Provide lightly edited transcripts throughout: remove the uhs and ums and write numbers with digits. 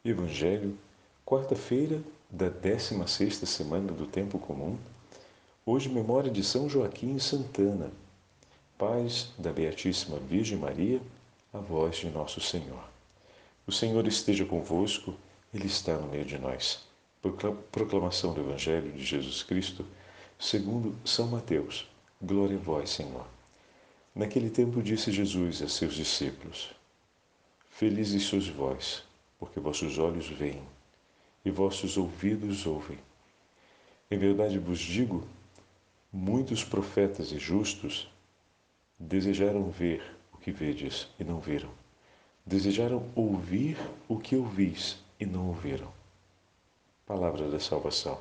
Evangelho, quarta-feira da 16ª semana do Tempo Comum. Hoje, memória de São Joaquim e Santana, pais da Beatíssima Virgem Maria, a voz de nosso Senhor. O Senhor esteja convosco, Ele está no meio de nós. Proclamação do Evangelho de Jesus Cristo, segundo São Mateus. Glória a vós, Senhor. Naquele tempo disse Jesus a seus discípulos: Felizes sois vós, porque vossos olhos veem e vossos ouvidos ouvem. Em verdade vos digo, muitos profetas e justos desejaram ver o que vedes e não viram. Desejaram ouvir o que ouvis e não ouviram. Palavra da salvação.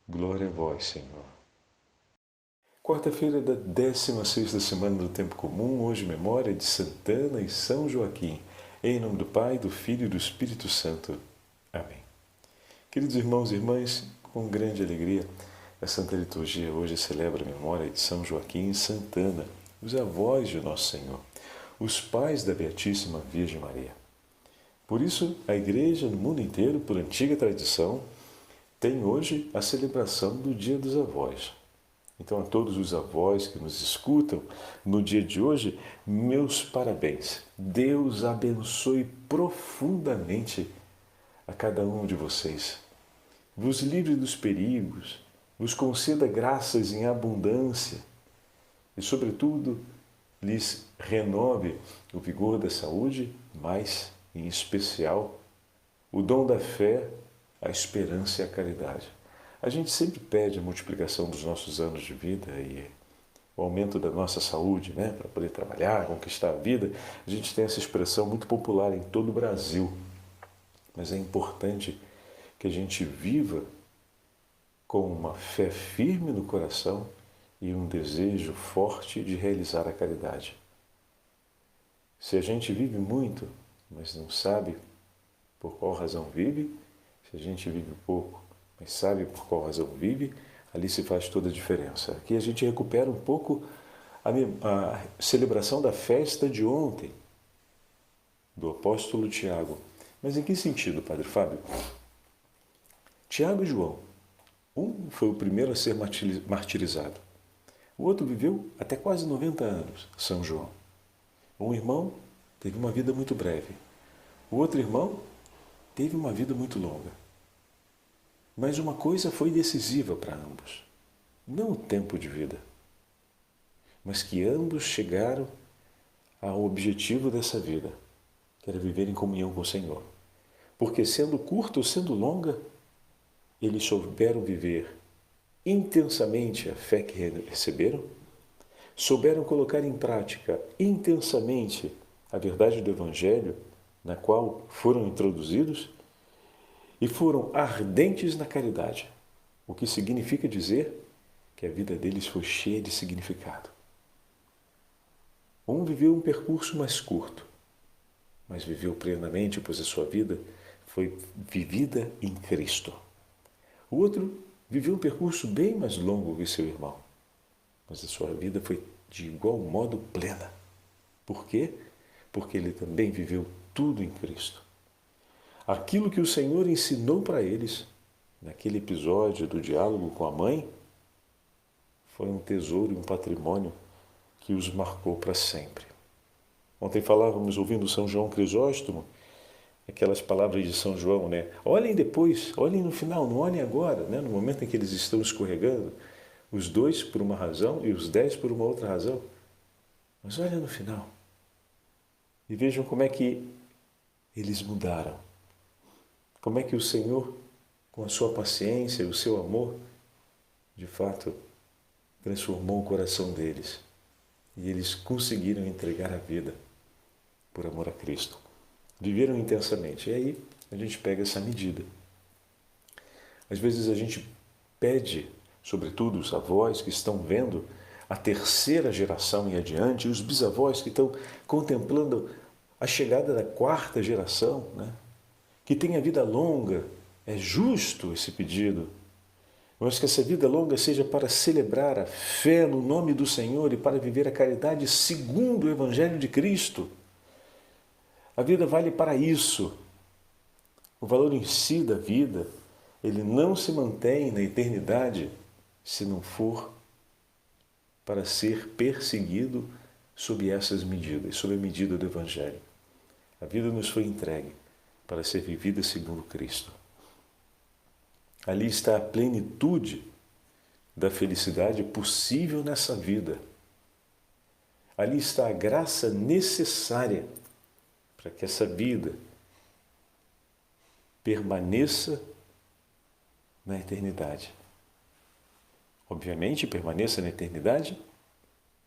Glória a vós, Senhor. Quarta-feira da 16ª semana do Tempo Comum, hoje memória de Santana e São Joaquim. Em nome do Pai, do Filho e do Espírito Santo. Amém. Queridos irmãos e irmãs, com grande alegria, a Santa Liturgia hoje celebra a memória de São Joaquim e Santana, os avós de Nosso Senhor, os pais da Beatíssima Virgem Maria. Por isso, a Igreja no mundo inteiro, por antiga tradição, tem hoje a celebração do Dia dos Avós. Então, a todos os avós que nos escutam no dia de hoje, meus parabéns. Deus abençoe profundamente a cada um de vocês. Vos livre dos perigos, vos conceda graças em abundância e, sobretudo, lhes renove o vigor da saúde, mas, em especial, o dom da fé, a esperança e a caridade. A gente sempre pede a multiplicação dos nossos anos de vida e o aumento da nossa saúde, né, para poder trabalhar, conquistar a vida. A gente tem essa expressão muito popular em todo o Brasil. Mas é importante que a gente viva com uma fé firme no coração e um desejo forte de realizar a caridade. Se a gente vive muito, mas não sabe por qual razão vive, se a gente vive pouco, mas sabe por qual razão vive, ali se faz toda a diferença. Aqui a gente recupera um pouco a celebração da festa de ontem, do apóstolo Tiago. Mas em que sentido, Padre Fábio? Tiago e João. Um foi o primeiro a ser martirizado. O outro viveu até quase 90 anos, São João. Um irmão teve uma vida muito breve. O outro irmão teve uma vida muito longa. Mas uma coisa foi decisiva para ambos. Não o tempo de vida, mas que ambos chegaram ao objetivo dessa vida, que era viver em comunhão com o Senhor. Porque sendo curta ou sendo longa, eles souberam viver intensamente a fé que receberam, souberam colocar em prática intensamente a verdade do Evangelho, na qual foram introduzidos, e foram ardentes na caridade, o que significa dizer que a vida deles foi cheia de significado. Um viveu um percurso mais curto, mas viveu plenamente, pois a sua vida foi vivida em Cristo. O outro viveu um percurso bem mais longo que seu irmão, mas a sua vida foi de igual modo plena. Por quê? Porque ele também viveu tudo em Cristo. Aquilo que o Senhor ensinou para eles, naquele episódio do diálogo com a mãe, foi um tesouro e um patrimônio que os marcou para sempre. Ontem falávamos, ouvindo São João Crisóstomo, aquelas palavras de São João, né? Olhem depois, olhem no final, não olhem agora, né? No momento em que eles estão escorregando, os 2 por uma razão e os 10 por uma outra razão. Mas olhem no final e vejam como é que eles mudaram. Como é que o Senhor, com a sua paciência e o seu amor, de fato, transformou o coração deles. E eles conseguiram entregar a vida por amor a Cristo. Viveram intensamente. E aí a gente pega essa medida. Às vezes a gente pede, sobretudo os avós que estão vendo a terceira geração e adiante, e os bisavós que estão contemplando a chegada da quarta geração, né? Que tenha vida longa. É justo esse pedido. Mas que essa vida longa seja para celebrar a fé no nome do Senhor e para viver a caridade segundo o Evangelho de Cristo. A vida vale para isso. O valor em si da vida, ele não se mantém na eternidade se não for para ser perseguido sob essas medidas, sob a medida do Evangelho. A vida nos foi entregue para ser vivida segundo Cristo. Ali está a plenitude da felicidade possível nessa vida. Ali está a graça necessária para que essa vida permaneça na eternidade. Obviamente, permaneça na eternidade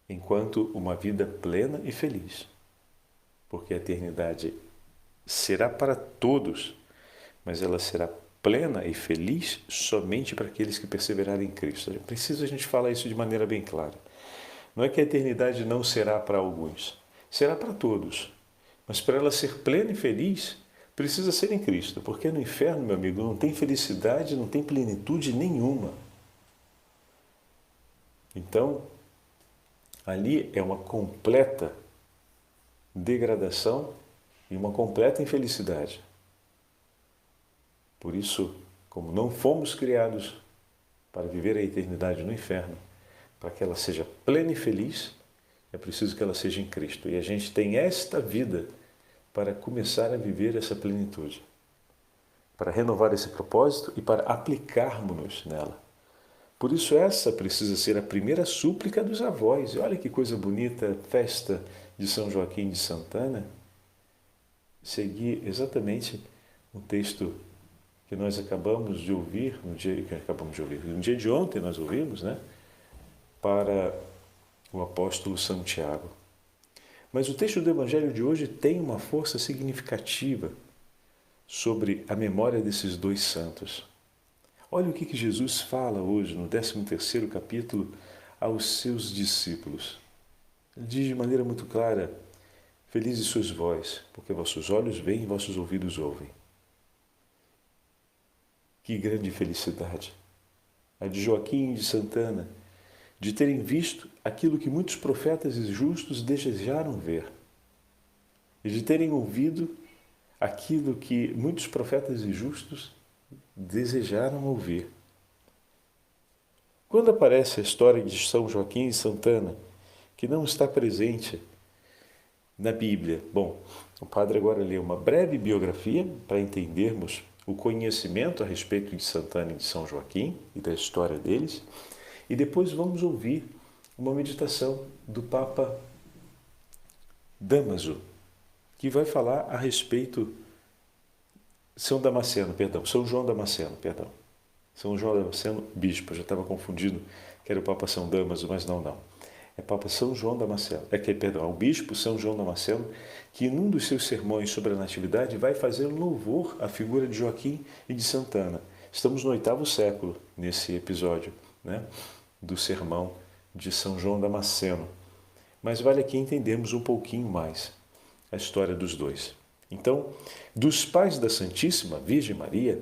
enquanto uma vida plena e feliz. Porque a eternidade será para todos, mas ela será plena e feliz somente para aqueles que perseverarem em Cristo. É preciso a gente falar isso de maneira bem clara. Não é que a eternidade não será para alguns, será para todos. Mas para ela ser plena e feliz, precisa ser em Cristo, porque no inferno, meu amigo, não tem felicidade, não tem plenitude nenhuma. Então, ali é uma completa degradação e uma completa infelicidade. Por isso, como não fomos criados para viver a eternidade no inferno, para que ela seja plena e feliz, é preciso que ela seja em Cristo. E a gente tem esta vida para começar a viver essa plenitude, para renovar esse propósito e para aplicarmos-nos nela. Por isso essa precisa ser a primeira súplica dos avós. E olha que coisa bonita, festa de São Joaquim de Santana. Seguir exatamente um texto que nós acabamos de ouvir, no dia de ontem nós ouvimos, né? Para o apóstolo São Tiago. Mas o texto do Evangelho de hoje tem uma força significativa sobre a memória desses dois santos. Olha o que Jesus fala hoje no 13º capítulo aos seus discípulos. Ele diz de maneira muito clara: felizes sois vós, porque vossos olhos veem e vossos ouvidos ouvem. Que grande felicidade! A de Joaquim e de Santana, de terem visto aquilo que muitos profetas e justos desejaram ver, e de terem ouvido aquilo que muitos profetas e justos desejaram ouvir. Quando aparece a história de São Joaquim e Santana, que não está presente na Bíblia, bom, o padre agora lê uma breve biografia para entendermos o conhecimento a respeito de Santana e de São Joaquim e da história deles, e depois vamos ouvir uma meditação do Papa Damaso, que vai falar a respeito São João Damasceno. São João Damasceno, bispo, eu já estava confundido que era o Papa São Damaso, mas não. É Papa São João Damasceno. É o bispo São João Damasceno, que em um dos seus sermões sobre a Natividade vai fazer louvor à figura de Joaquim e de Santana. Estamos no 8º século nesse episódio, né, do sermão de São João Damasceno. Mas vale aqui entendermos um pouquinho mais a história dos dois. Então, dos pais da Santíssima Virgem Maria,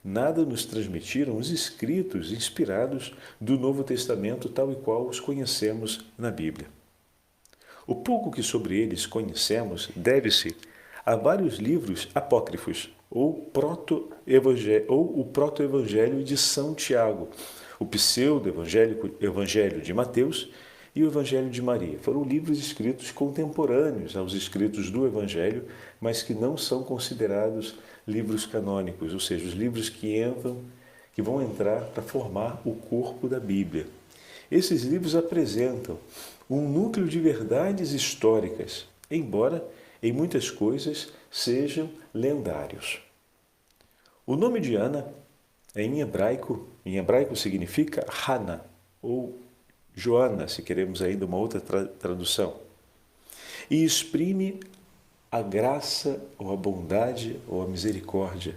nada nos transmitiram os escritos inspirados do Novo Testamento tal e qual os conhecemos na Bíblia. O pouco que sobre eles conhecemos deve-se a vários livros apócrifos, ou o proto-evangelho de São Tiago, o pseudo-evangelho de Mateus e o Evangelho de Maria. Foram livros escritos contemporâneos aos escritos do Evangelho, mas que não são considerados livros canônicos, ou seja, os livros que vão entrar para formar o corpo da Bíblia. Esses livros apresentam um núcleo de verdades históricas, embora em muitas coisas sejam lendários. O nome de Ana, em hebraico significa Hana, ou Joana, se queremos ainda uma outra tradução, e exprime a graça, ou a bondade, ou a misericórdia.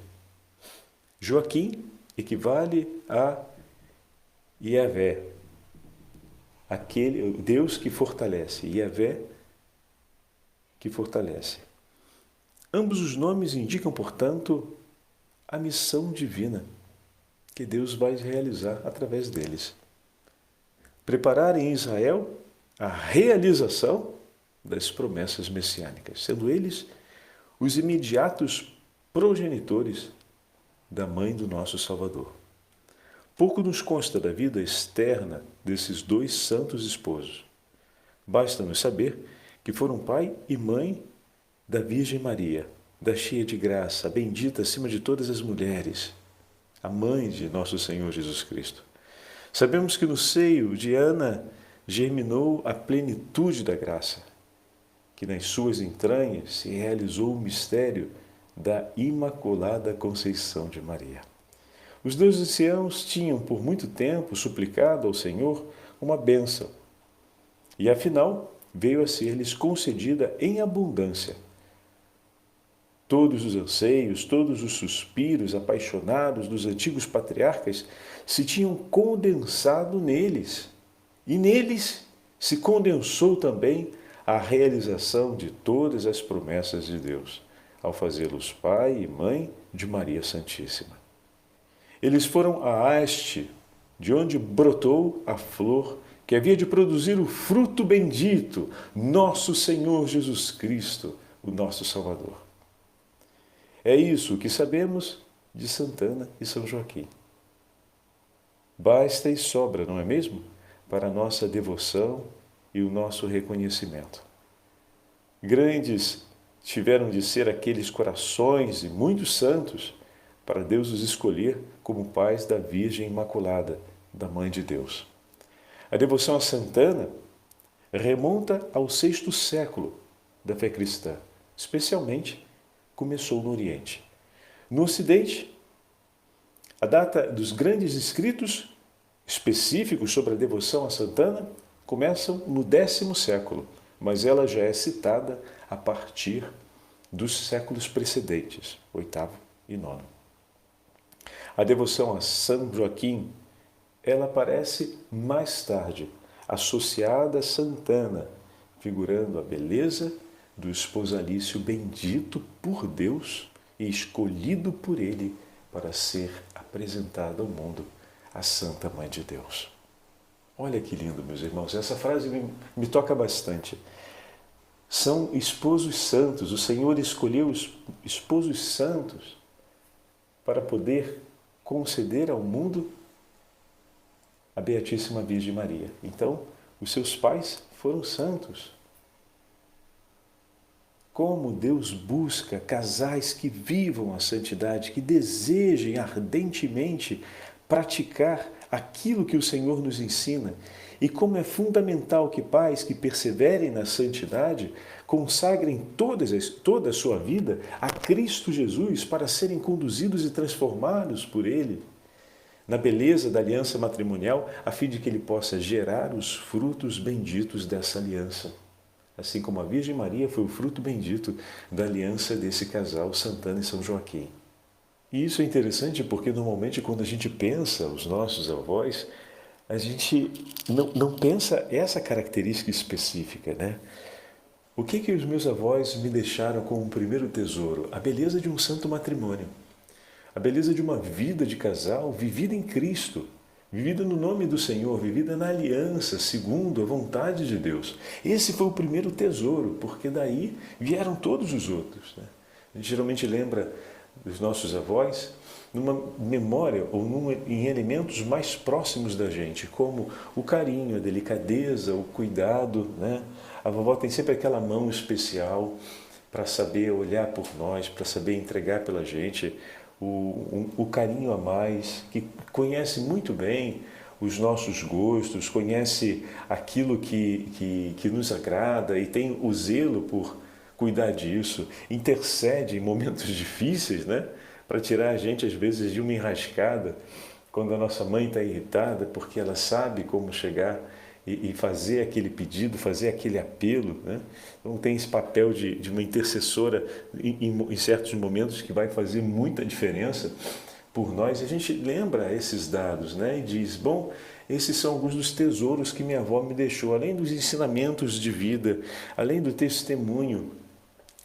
Joaquim equivale a Yahvé, aquele Deus que fortalece, Yahvé que fortalece. Ambos os nomes indicam, portanto, a missão divina que Deus vai realizar através deles. Preparar em Israel a realização das promessas messiânicas, sendo eles os imediatos progenitores da mãe do nosso Salvador. Pouco nos consta da vida externa desses dois santos esposos. Basta-nos saber que foram pai e mãe da Virgem Maria, da cheia de graça, a bendita acima de todas as mulheres, a mãe de nosso Senhor Jesus Cristo. Sabemos que no seio de Ana germinou a plenitude da graça, que nas suas entranhas se realizou o mistério da Imaculada Conceição de Maria. Os dois anciãos tinham por muito tempo suplicado ao Senhor uma bênção, e afinal veio a ser-lhes concedida em abundância. Todos os anseios, todos os suspiros apaixonados dos antigos patriarcas se tinham condensado neles, e neles se condensou também a realização de todas as promessas de Deus, ao fazê-los pai e mãe de Maria Santíssima. Eles foram a haste de onde brotou a flor que havia de produzir o fruto bendito, nosso Senhor Jesus Cristo, o nosso Salvador. É isso que sabemos de Santana e São Joaquim. Basta e sobra, não é mesmo? Para a nossa devoção e o nosso reconhecimento. Grandes tiveram de ser aqueles corações e muitos santos para Deus os escolher como pais da Virgem Imaculada, da Mãe de Deus. A devoção a Santana remonta ao VI século da fé cristã, especialmente começou no Oriente. No Ocidente, a data dos grandes escritos específicos sobre a devoção a Santana começam no X século, mas ela já é citada a partir dos séculos precedentes, VIII e IX. A devoção a São Joaquim, ela aparece mais tarde, associada a Santana, figurando a beleza do esposalício bendito por Deus e escolhido por Ele para ser apresentada ao mundo, a Santa Mãe de Deus. Olha que lindo, meus irmãos, essa frase me toca bastante. São esposos santos, o Senhor escolheu os esposos santos para poder conceder ao mundo a Beatíssima Virgem Maria. Então, os seus pais foram santos. Como Deus busca casais que vivam a santidade, que desejem ardentemente praticar aquilo que o Senhor nos ensina. E como é fundamental que pais que perseverem na santidade consagrem toda a sua vida a Cristo Jesus para serem conduzidos e transformados por Ele na beleza da aliança matrimonial, a fim de que Ele possa gerar os frutos benditos dessa aliança. Assim como a Virgem Maria foi o fruto bendito da aliança desse casal, Santana e São Joaquim. E isso é interessante porque normalmente quando a gente pensa os nossos avós, a gente não pensa essa característica específica, né? O que os meus avós me deixaram como um primeiro tesouro? A beleza de um santo matrimônio. A beleza de uma vida de casal vivida em Cristo, vivida no nome do Senhor, vivida na aliança, segundo a vontade de Deus. Esse foi o primeiro tesouro, porque daí vieram todos os outros, né? A gente geralmente lembra dos nossos avós numa memória ou em elementos mais próximos da gente, como o carinho, a delicadeza, o cuidado, né? A vovó tem sempre aquela mão especial para saber olhar por nós, para saber entregar pela gente o carinho a mais, que conhece muito bem os nossos gostos, conhece aquilo que nos agrada e tem o zelo por cuidar disso, intercede em momentos difíceis, né? Para tirar a gente, às vezes, de uma enrascada, quando a nossa mãe está irritada, porque ela sabe como chegar e fazer aquele pedido, fazer aquele apelo, né? Então tem esse papel de uma intercessora em certos momentos que vai fazer muita diferença por nós. A gente lembra esses dados, né? E diz, bom, esses são alguns dos tesouros que minha avó me deixou, além dos ensinamentos de vida, além do testemunho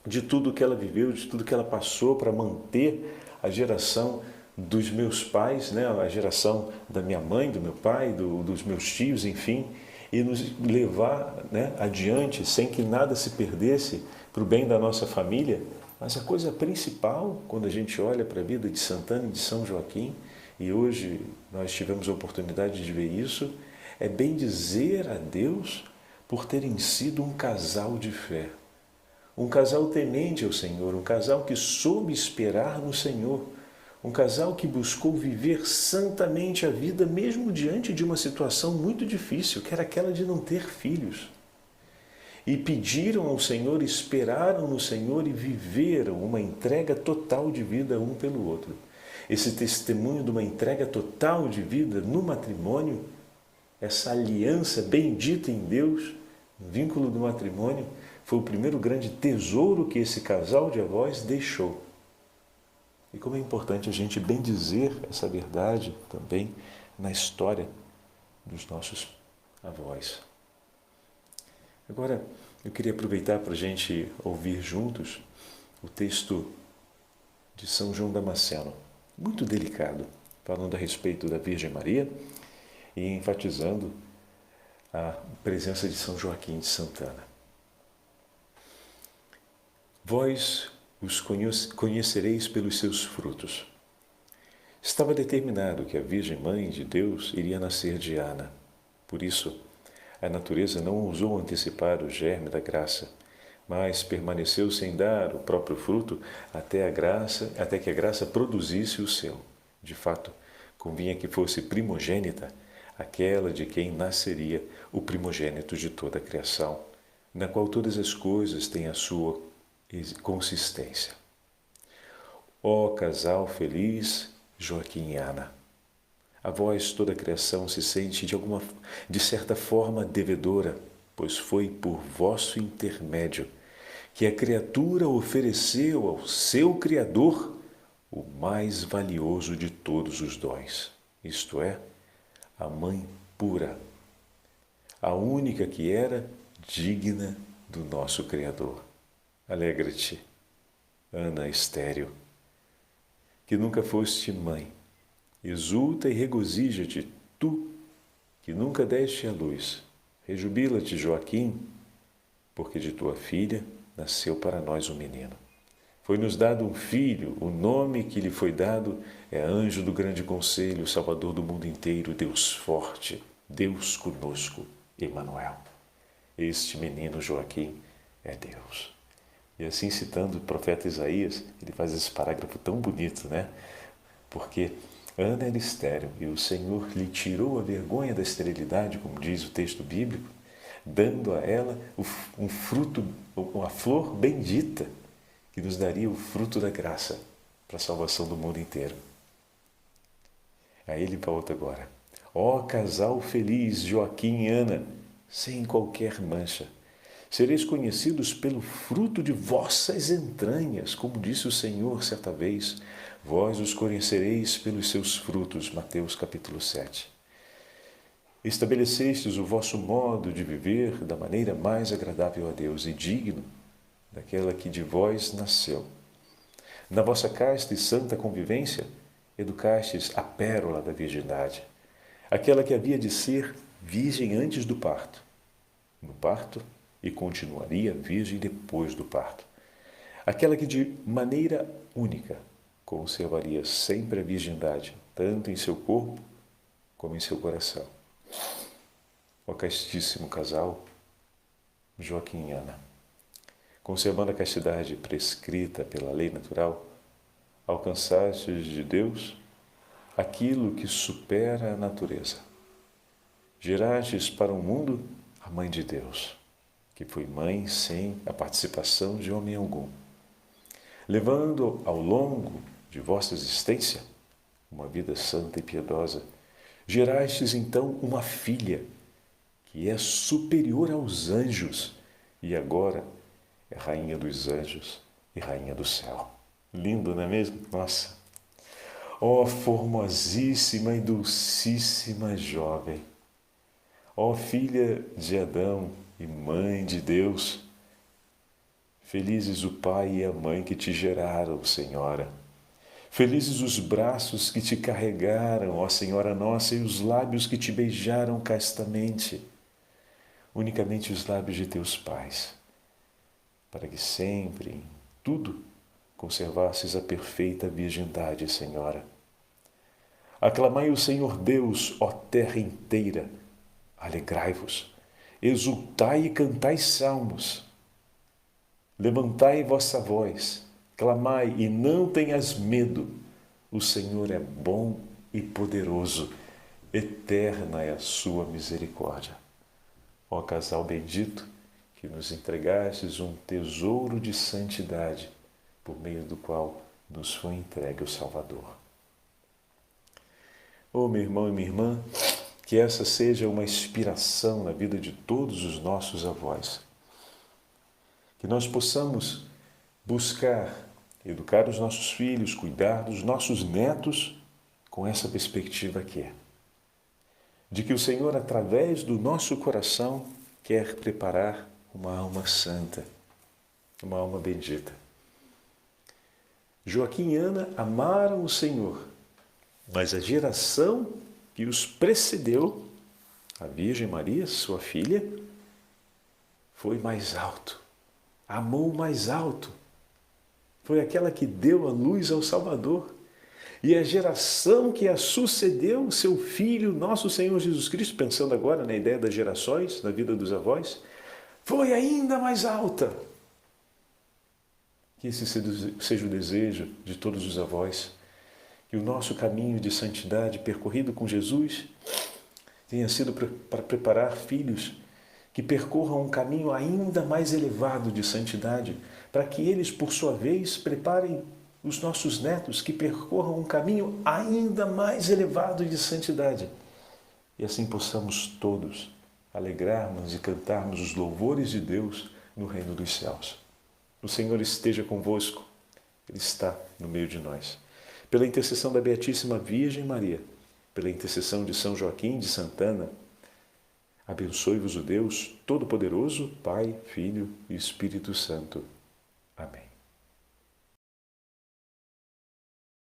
de tudo que ela viveu, de tudo que ela passou para manter a geração dos meus pais, né? A geração da minha mãe, do meu pai, dos meus tios, enfim, e nos levar, né, adiante sem que nada se perdesse para o bem da nossa família, Mas a coisa principal, quando a gente olha para a vida de Santana e de São Joaquim, e hoje nós tivemos a oportunidade de ver isso, é bendizer a Deus por terem sido um casal de fé. Um casal temente ao Senhor, um casal que soube esperar no Senhor, um casal que buscou viver santamente a vida mesmo diante de uma situação muito difícil, que era aquela de não ter filhos. E pediram ao Senhor, esperaram no Senhor e viveram uma entrega total de vida um pelo outro. Esse testemunho de uma entrega total de vida no matrimônio, essa aliança bendita em Deus, o vínculo do matrimônio, foi o primeiro grande tesouro que esse casal de avós deixou. E como é importante a gente bendizer essa verdade também na história dos nossos avós. Agora, eu queria aproveitar para a gente ouvir juntos o texto de São João Damasceno, muito delicado, falando a respeito da Virgem Maria e enfatizando a presença de São Joaquim de Santana. Vós os conhecereis pelos seus frutos. Estava determinado que a Virgem Mãe de Deus iria nascer de Ana. Por isso, a natureza não ousou antecipar o germe da graça, mas permaneceu sem dar o próprio fruto até que a graça produzisse o seu. De fato, convinha que fosse primogênita aquela de quem nasceria o primogênito de toda a criação, na qual todas as coisas têm a sua consistência. Ó casal feliz, Joaquim e Ana! A vós toda a criação se sente de certa forma devedora, pois foi por vosso intermédio que a criatura ofereceu ao seu Criador o mais valioso de todos os dons, isto é, a Mãe pura, a única que era digna do nosso Criador. Alegra-te, Ana estéril, que nunca foste mãe. Exulta e regozija-te, tu, que nunca deste à luz. Rejubila-te, Joaquim, porque de tua filha nasceu para nós um menino. Foi-nos dado um filho, o nome que lhe foi dado é Anjo do Grande Conselho, Salvador do mundo inteiro, Deus forte, Deus conosco, Emanuel. Este menino Joaquim é Deus. E assim, citando o profeta Isaías, ele faz esse parágrafo tão bonito, né? Porque Ana era estéril e o Senhor lhe tirou a vergonha da esterilidade, como diz o texto bíblico, dando a ela um fruto, uma flor bendita, que nos daria o fruto da graça para a salvação do mundo inteiro. Aí ele volta agora. Ó casal feliz, Joaquim e Ana, sem qualquer mancha, sereis conhecidos pelo fruto de vossas entranhas, como disse o Senhor certa vez. Vós os conhecereis pelos seus frutos. Mateus capítulo 7. Estabelecestes o vosso modo de viver da maneira mais agradável a Deus e digno daquela que de vós nasceu. Na vossa casta e santa convivência, educastes a pérola da virgindade, aquela que havia de ser virgem antes do parto, no parto, e continuaria virgem depois do parto. Aquela que de maneira única conservaria sempre a virgindade, tanto em seu corpo como em seu coração. Ó castíssimo casal, Joaquim e Ana, conservando a castidade prescrita pela lei natural, alcançastes de Deus aquilo que supera a natureza. Gerastes para o mundo a Mãe de Deus, que foi mãe sem a participação de homem algum, levando ao longo de vossa existência uma vida santa e piedosa. Gerastes então uma filha que é superior aos anjos e agora é rainha dos anjos e rainha do céu. Lindo, não é mesmo? Nossa! Ó formosíssima e dulcíssima jovem! Ó filha de Adão e mãe de Deus! Felizes o pai e a mãe que te geraram, Senhora! Felizes os braços que te carregaram, ó Senhora nossa, e os lábios que te beijaram castamente, unicamente os lábios de teus pais, para que sempre, em tudo, conservasses a perfeita virgindade, Senhora. Aclamai o Senhor Deus, ó terra inteira. Alegrai-vos, exultai e cantai salmos. Levantai vossa voz, clamai e não tenhas medo. O Senhor é bom e poderoso, eterna é a sua misericórdia. Ó casal bendito, que nos entregastes um tesouro de santidade, por meio do qual nos foi entregue o Salvador. Ô meu irmão e minha irmã, que essa seja uma inspiração na vida de todos os nossos avós. Que nós possamos buscar educar os nossos filhos, cuidar dos nossos netos com essa perspectiva que é de que o Senhor, através do nosso coração, quer preparar uma alma santa, uma alma bendita. Joaquim e Ana amaram o Senhor, mas a geração que os precedeu, a Virgem Maria, sua filha, foi mais alto, amou mais alto. Foi aquela que deu a luz ao Salvador. E a geração que a sucedeu, seu Filho, nosso Senhor Jesus Cristo, pensando agora na ideia das gerações, na vida dos avós, foi ainda mais alta. Que esse seja o desejo de todos os avós, que o nosso caminho de santidade percorrido com Jesus tenha sido para preparar filhos que percorram um caminho ainda mais elevado de santidade, para que eles, por sua vez, preparem os nossos netos que percorram um caminho ainda mais elevado de santidade. E assim possamos todos alegrarmos e cantarmos os louvores de Deus no reino dos céus. O Senhor esteja convosco, Ele está no meio de nós. Pela intercessão da Beatíssima Virgem Maria, pela intercessão de São Joaquim de Santana, abençoe-vos o Deus Todo-Poderoso, Pai, Filho e Espírito Santo. Amém.